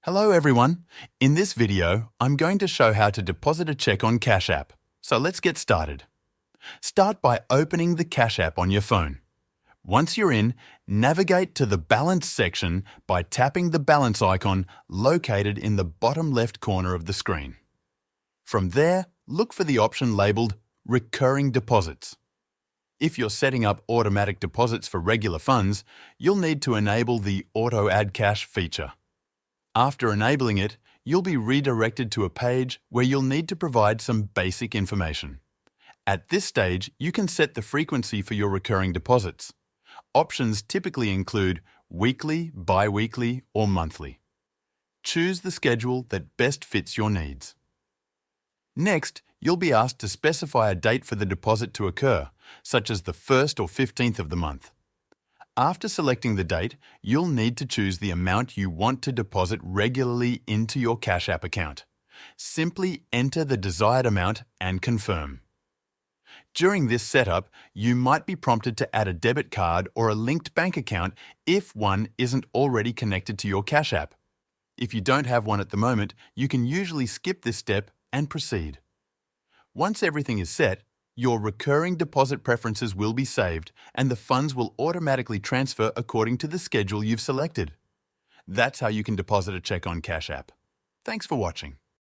Hello everyone. In this video, I'm going to show how to deposit a check on Cash App. So let's get started. Start by opening the Cash App on your phone. Once you're in, navigate to the Balance section by tapping the balance icon located in the bottom left corner of the screen. From there, look for the option labelled Recurring Deposits. If you're setting up automatic deposits for regular funds, you'll need to enable the Auto Add Cash feature. After enabling it, you'll be redirected to a page where you'll need to provide some basic information. At this stage, you can set the frequency for your recurring deposits. Options typically include weekly, bi-weekly, or monthly. Choose the schedule that best fits your needs. Next, you'll be asked to specify a date for the deposit to occur, such as the 1st or 15th of the month. After selecting the date, you'll need to choose the amount you want to deposit regularly into your Cash App account. Simply enter the desired amount and confirm. During this setup, you might be prompted to add a debit card or a linked bank account if one isn't already connected to your Cash App. If you don't have one at the moment, you can usually skip this step and proceed. Once everything is set, your recurring deposit preferences will be saved and the funds will automatically transfer according to the schedule you've selected. That's how you can deposit a check on Cash App. Thanks for watching.